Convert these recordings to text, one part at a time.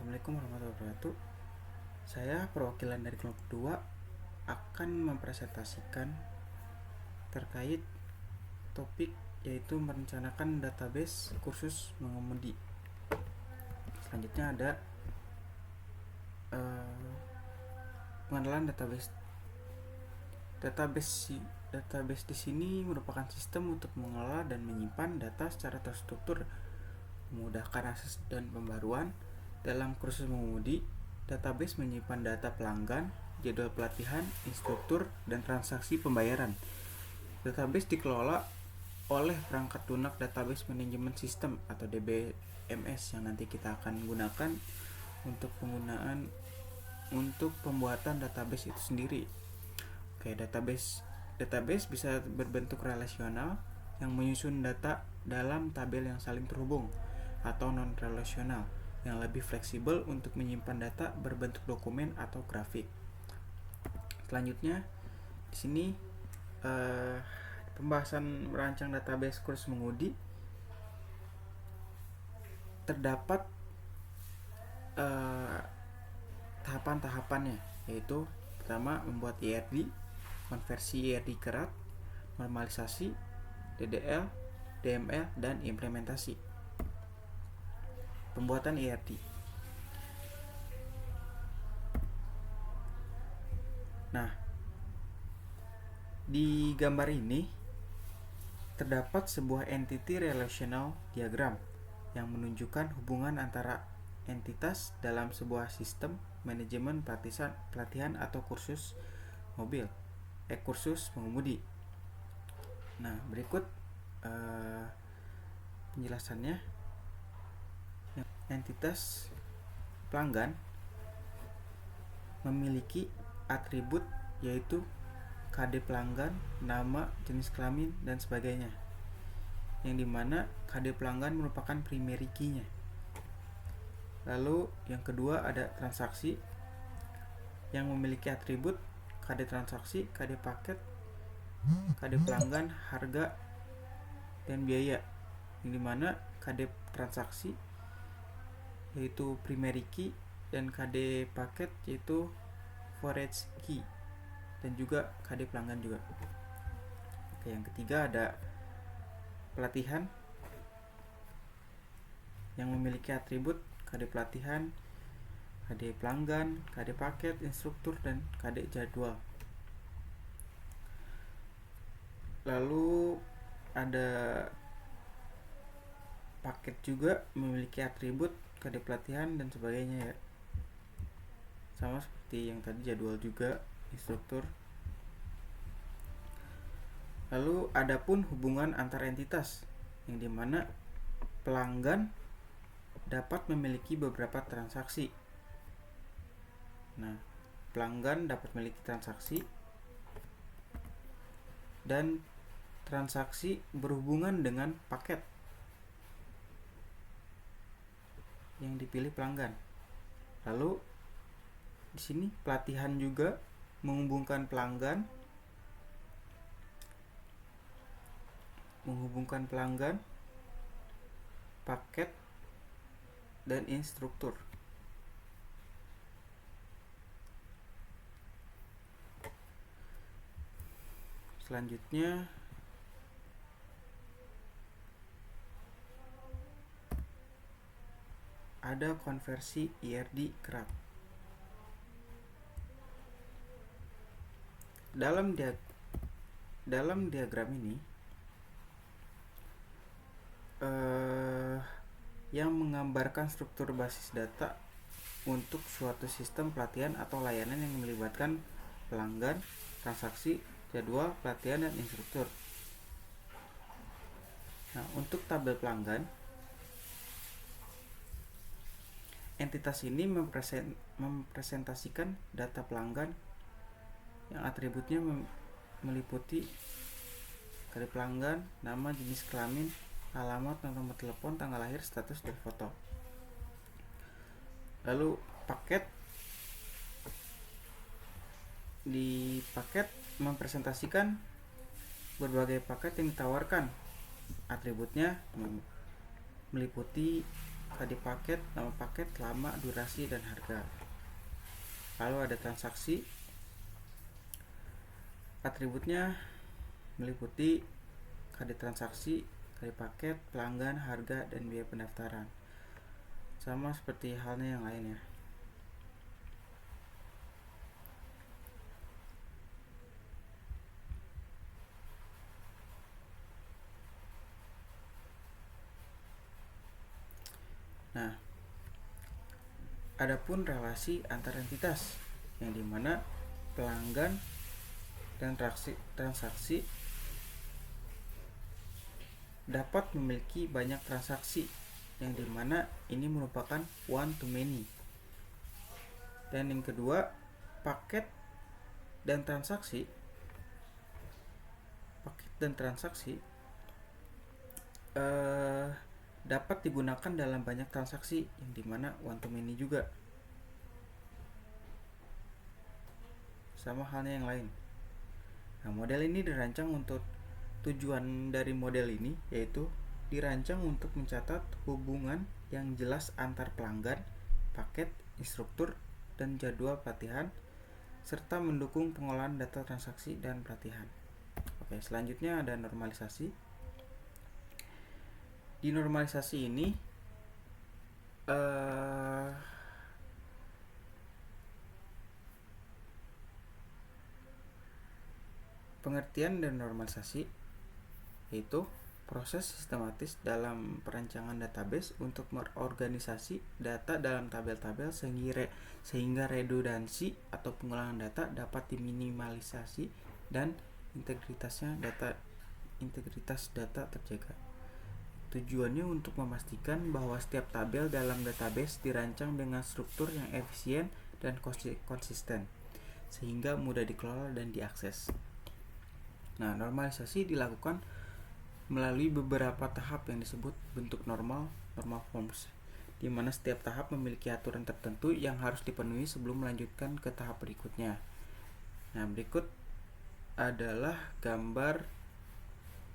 Assalamualaikum warahmatullahi wabarakatuh. Saya perwakilan dari kelompok 2 akan mempresentasikan terkait topik yaitu merencanakan database kursus mengemudi. Selanjutnya ada pengenalan database. Database di sini merupakan sistem untuk mengelola dan menyimpan data secara terstruktur, memudahkan akses dan pembaruan. Dalam kursus mengemudi, database menyimpan data pelanggan, jadwal pelatihan, instruktur, dan transaksi pembayaran. Database dikelola oleh perangkat lunak Database Management System atau DBMS yang nanti kita akan gunakan untuk pembuatan database itu sendiri. Oke, database bisa berbentuk relasional yang menyusun data dalam tabel yang saling terhubung, atau non-relasional yang lebih fleksibel untuk menyimpan data berbentuk dokumen atau grafik. Selanjutnya di sini pembahasan merancang database kursus mengemudi terdapat tahapan-tahapannya, yaitu pertama membuat IRD, konversi IRD ke RAD, normalisasi, DDL, DML, dan implementasi. Pembuatan IRD. Nah, di gambar ini terdapat sebuah entity relational diagram yang menunjukkan hubungan antara entitas dalam sebuah sistem manajemen pelatihan atau kursus kursus mengemudi. Nah, berikut penjelasannya. Entitas pelanggan memiliki atribut yaitu KD pelanggan, nama, jenis kelamin, dan sebagainya, yang dimana KD pelanggan merupakan primary key-nya. Lalu yang kedua ada transaksi yang memiliki atribut KD transaksi, KD paket, KD pelanggan, harga, dan biaya, yang dimana KD transaksi yaitu primary key dan KD paket yaitu forage key, dan juga KD pelanggan juga. Oke, yang ketiga ada pelatihan yang memiliki atribut KD pelatihan, KD pelanggan, KD paket, instruktur, dan KD jadwal. Lalu ada paket juga memiliki atribut KD pelatihan dan sebagainya ya. Sama seperti yang tadi, jadwal juga, instruktur. Lalu adapun hubungan antar entitas, yang dimana pelanggan dapat memiliki beberapa transaksi. Nah, pelanggan dapat memiliki transaksi, dan transaksi berhubungan dengan paket yang dipilih pelanggan. Lalu di sini pelatihan juga menghubungkan pelanggan, paket, dan instruktur. Selanjutnya ada konversi IRD ke RAD. Dalam diagram ini yang menggambarkan struktur basis data untuk suatu sistem pelatihan atau layanan yang melibatkan pelanggan, transaksi, jadwal, pelatihan, dan instruktur. Nah, untuk tabel pelanggan, entitas ini mempresentasikan data pelanggan yang atributnya meliputi KD pelanggan, nama, jenis kelamin, alamat, nomor telepon, tanggal lahir, status, dan foto. Lalu paket, di paket mempresentasikan berbagai paket yang ditawarkan. Atributnya meliputi KD paket, nama paket, lama, durasi, dan harga. Lalu ada transaksi. Atributnya meliputi KD transaksi, KD paket, pelanggan, harga, dan biaya pendaftaran. Sama seperti halnya yang lainnya. Nah, adapun relasi antar entitas yang dimana pelanggan dan transaksi dapat memiliki banyak transaksi yang dimana ini merupakan one to many. Dan yang kedua, paket dan transaksi dapat digunakan dalam banyak transaksi yang dimana one to many juga, sama halnya yang lain. Nah, model ini dirancang untuk tujuan dari model ini yaitu dirancang untuk mencatat hubungan yang jelas antar pelanggan, paket, instruktur, dan jadwal pelatihan, serta mendukung pengolahan data transaksi dan pelatihan. Oke, selanjutnya ada normalisasi. Di normalisasi ini pengertian dan normalisasi yaitu proses sistematis dalam perancangan database untuk mengorganisasi data dalam tabel-tabel sehingga redundansi atau pengulangan data dapat diminimalisasi dan integritas data terjaga. Tujuannya untuk memastikan bahwa setiap tabel dalam database dirancang dengan struktur yang efisien dan konsisten, sehingga mudah dikelola dan diakses. Nah, normalisasi dilakukan melalui beberapa tahap yang disebut bentuk normal forms, di mana setiap tahap memiliki aturan tertentu yang harus dipenuhi sebelum melanjutkan ke tahap berikutnya. Nah, berikut adalah gambar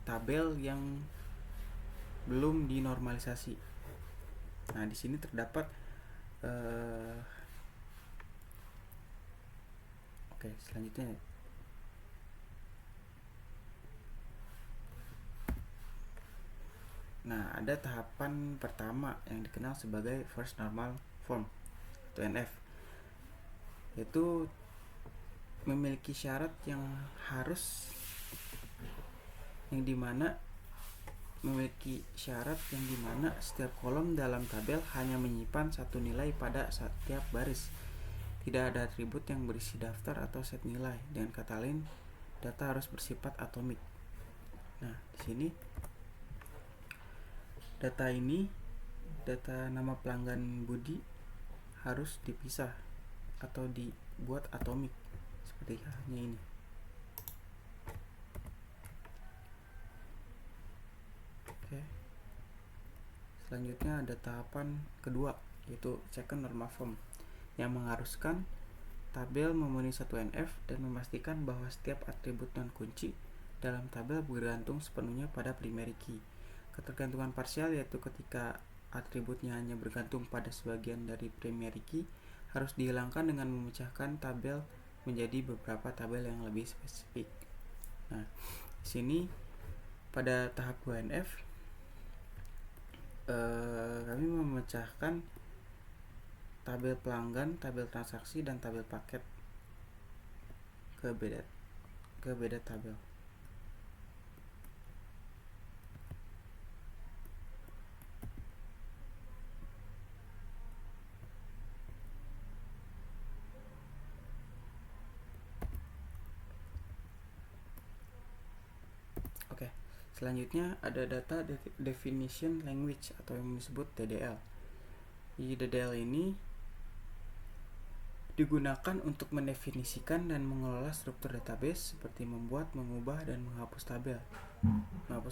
tabel yang belum dinormalisasi. Nah, di sini terdapat selanjutnya. Nah, ada tahapan pertama yang dikenal sebagai first normal form atau NF, yaitu memiliki syarat yang dimana setiap kolom dalam tabel hanya menyimpan satu nilai pada setiap baris. Tidak ada atribut yang berisi daftar atau set nilai. Dengan kata lain, data harus bersifat atomik. Nah, di sini data nama pelanggan Budi harus dipisah atau dibuat atomik seperti halnya ini. Oke. Selanjutnya ada tahapan kedua yaitu second normal form yang mengharuskan tabel memenuhi satu NF dan memastikan bahwa setiap atribut non kunci dalam tabel bergantung sepenuhnya pada primary key. Ketergantungan parsial yaitu ketika atributnya hanya bergantung pada sebagian dari primary key harus dihilangkan dengan memecahkan tabel menjadi beberapa tabel yang lebih spesifik. Nah, di sini pada tahap 2NF kami memecahkan tabel pelanggan, tabel transaksi, dan tabel paket ke beda tabel. Oke, selanjutnya ada data definition language atau yang disebut DDL. Di DDL ini digunakan untuk mendefinisikan dan mengelola struktur database seperti membuat, mengubah, dan menghapus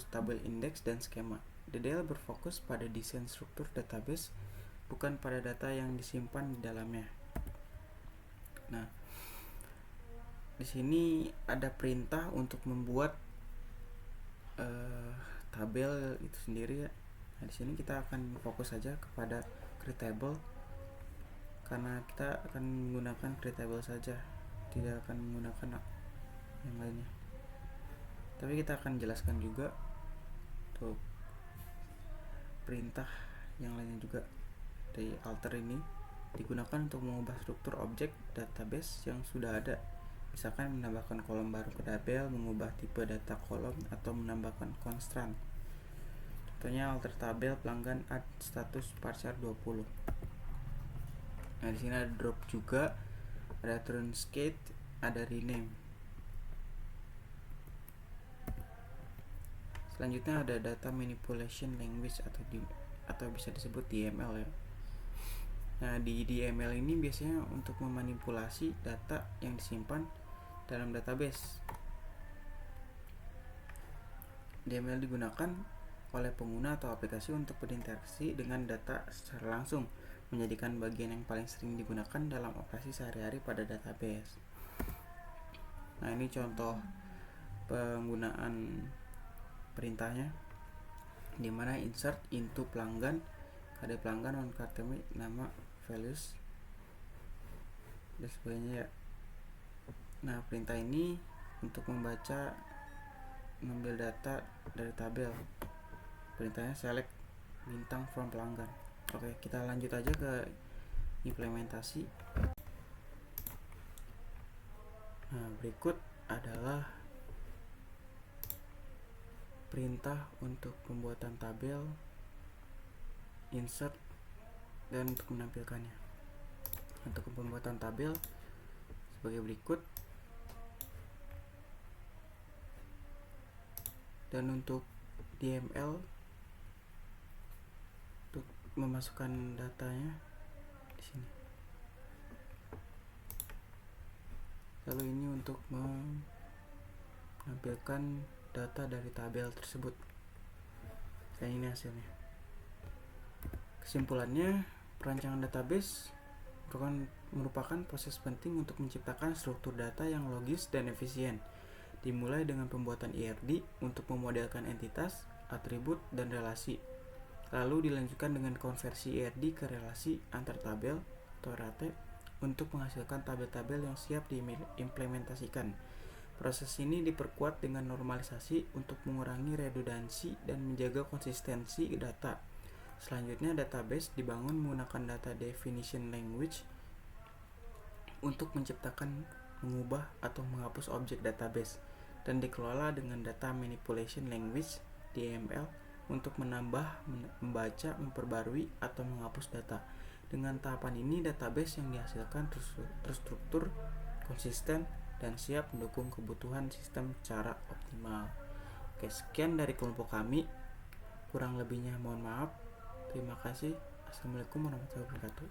tabel indeks dan skema. DDL berfokus pada desain struktur database, bukan pada data yang disimpan di dalamnya. Nah, di sini ada perintah untuk membuat tabel itu sendiri ya. Nah, di sini kita akan fokus saja kepada create table karena kita akan menggunakan create table saja, tidak akan menggunakan yang lainnya. Tapi kita akan jelaskan juga untuk perintah yang lainnya juga. Dari alter ini digunakan untuk mengubah struktur objek database yang sudah ada, misalkan menambahkan kolom baru ke tabel, mengubah tipe data kolom, atau menambahkan constraint. Contohnya alter tabel pelanggan add status parser 20. Nah, di sini ada drop juga, ada truncate, ada rename. Selanjutnya ada data manipulation language atau bisa disebut DML ya. Nah, di DML ini biasanya untuk memanipulasi data yang disimpan dalam database. DML digunakan oleh pengguna atau aplikasi untuk berinteraksi dengan data secara langsung, menjadikan bagian yang paling sering digunakan dalam operasi sehari-hari pada database. Nah, ini contoh penggunaan perintahnya, dimana insert into pelanggan, kode pelanggan, on customer, nama, values, dan sebagainya ya. Nah, perintah ini untuk mengambil data dari tabel. Perintahnya select bintang from pelanggan. Oke, kita lanjut aja ke implementasi. Nah, berikut adalah perintah untuk pembuatan tabel, insert, dan untuk menampilkannya. Untuk pembuatan tabel sebagai berikut. Dan untuk DML untuk memasukkan datanya di sini. Lalu ini untuk menampilkan data dari tabel tersebut. Dan ini hasilnya. Kesimpulannya, perancangan database merupakan proses penting untuk menciptakan struktur data yang logis dan efisien. Dimulai dengan pembuatan IRD untuk memodelkan entitas, atribut, dan relasi. Lalu dilanjutkan dengan konversi IRD ke relasi antar tabel atau RAT untuk menghasilkan tabel-tabel yang siap diimplementasikan. Proses ini diperkuat dengan normalisasi untuk mengurangi redundansi dan menjaga konsistensi data. Selanjutnya, database dibangun menggunakan data definition language untuk menciptakan, mengubah, atau menghapus objek database, dan dikelola dengan data manipulation language (DML) untuk menambah, membaca, memperbarui, atau menghapus data. Dengan tahapan ini, database yang dihasilkan terstruktur, konsisten, dan siap mendukung kebutuhan sistem secara optimal. Oke, sekian dari kelompok kami. Kurang lebihnya mohon maaf. Terima kasih. Assalamualaikum warahmatullahi wabarakatuh.